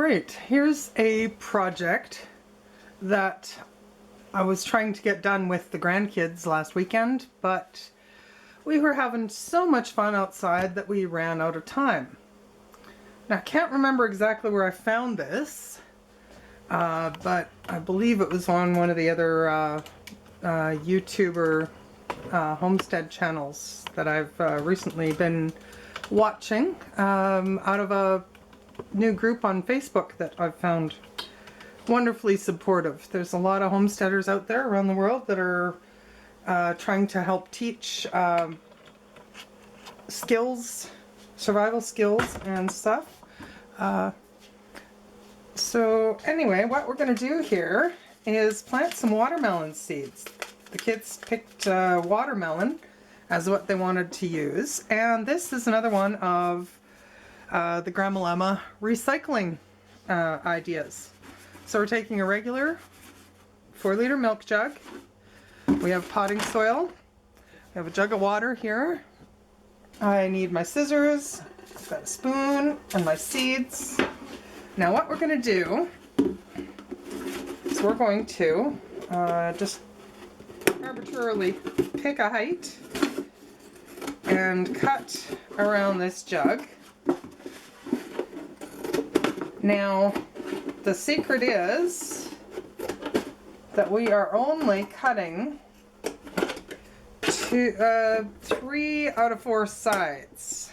Alright, here's a project that I was trying to get done with the grandkids last weekend, but we were having so much fun outside that we ran out of time. Now I can't remember exactly where I found this, but I believe it was on one of the other YouTuber homestead channels that I've recently been watching out of a new group on Facebook that I've found wonderfully supportive. There's a lot of homesteaders out there around the world that are trying to help teach skills, survival skills and stuff. So anyway, what we're going to do here is plant some watermelon seeds. The kids picked watermelon as what they wanted to use, and this is another one of the Grandma Llama recycling ideas. So we're taking a regular 4-liter milk jug. We have potting soil. We have a jug of water here. I need my scissors. I've got a spoon and my seeds. Now what we're going to do is we're going to just arbitrarily pick a height and cut around this jug. Now, the secret is that we are only cutting 3 out of 4 sides.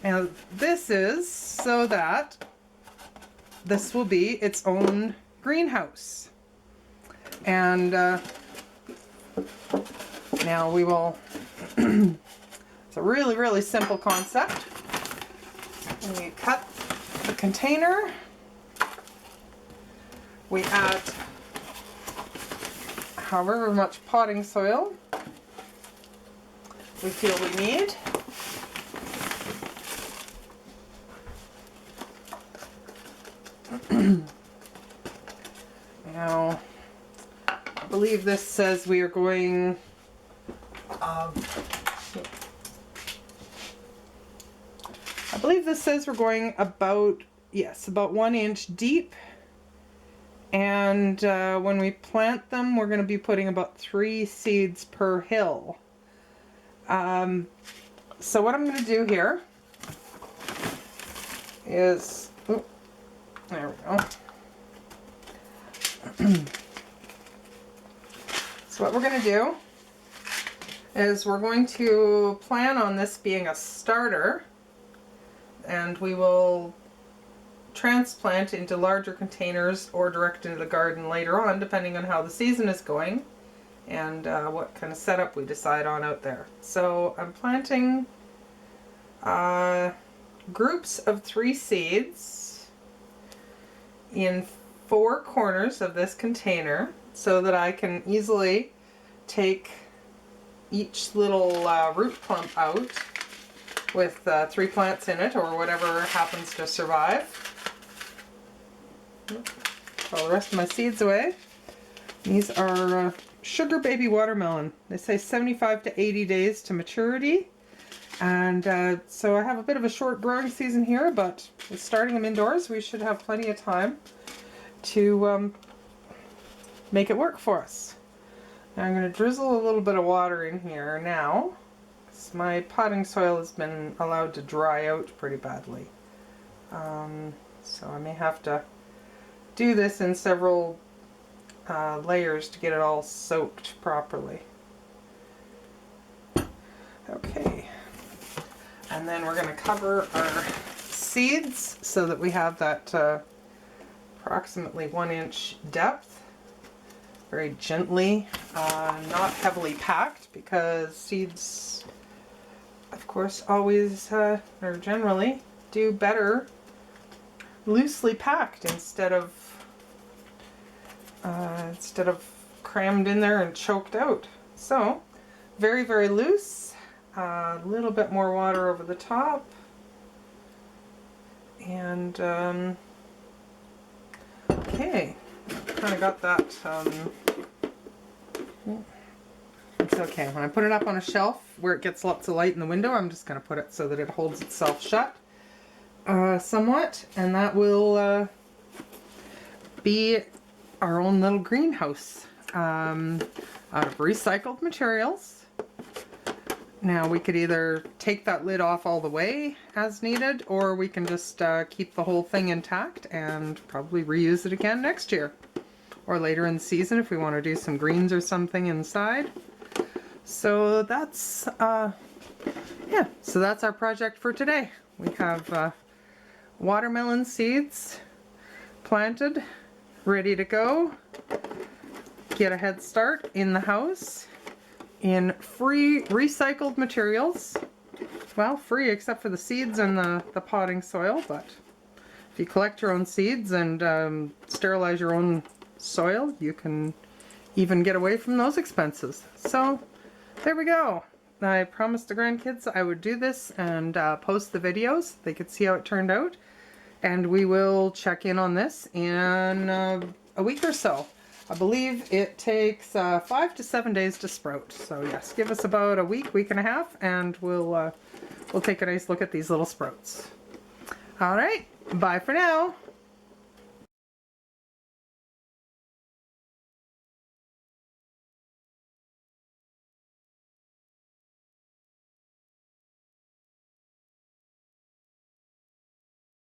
And this is so that this will be its own greenhouse. And now we will, it's a really simple concept. We cut the container, we add however much potting soil we feel we need. Now, I believe this says we are going I believe this says we're going about, yes, about 1 inch deep. And when we plant them, we're going to be putting about 3 seeds per hill. So what I'm going to do here is, oh, there we go. So what we're going to do is we're going to plan on this being a starter, and we will transplant into larger containers or direct into the garden later on, depending on how the season is going and what kind of setup we decide on out there. So I'm planting groups of 3 seeds in 4 corners of this container so that I can easily take each little root clump out with 3 plants in it, or whatever happens to survive. Throw the rest of my seeds away. These are sugar baby watermelon. They say 75 to 80 days to maturity. And so I have a bit of a short growing season here, but with starting them indoors, we should have plenty of time to make it work for us. Now I'm going to drizzle a little bit of water in here now. My potting soil has been allowed to dry out pretty badly. So I may have to do this in several layers to get it all soaked properly. Okay. And then we're going to cover our seeds so that we have that approximately 1 inch depth. Very gently, not heavily packed, because seeds, of course, always or generally do better loosely packed instead of crammed in there and choked out. So very loose, a little bit more water over the top, and okay, kind of got that. It's okay. When I put it up on a shelf where it gets lots of light in the window, I'm just going to put it so that it holds itself shut. somewhat, and that will be our own little greenhouse out of recycled materials. Now we could either take that lid off all the way as needed, or we can just keep the whole thing intact and probably reuse it again next year. Or later in the season if we want to do some greens or something inside. So that's, yeah, so that's our project for today. We have watermelon seeds planted, ready to go. Get a head start in the house in free recycled materials. Well, free except for the seeds and the potting soil, but if you collect your own seeds and sterilize your own soil, you can even get away from those expenses. So there we go. I promised the grandkids I would do this and post the videos. They could see how it turned out, and we will check in on this in a week or so. I believe it takes 5 to 7 days to sprout. So yes, give us about a week and a half, and we'll take a nice look at these little sprouts. All right, bye for now.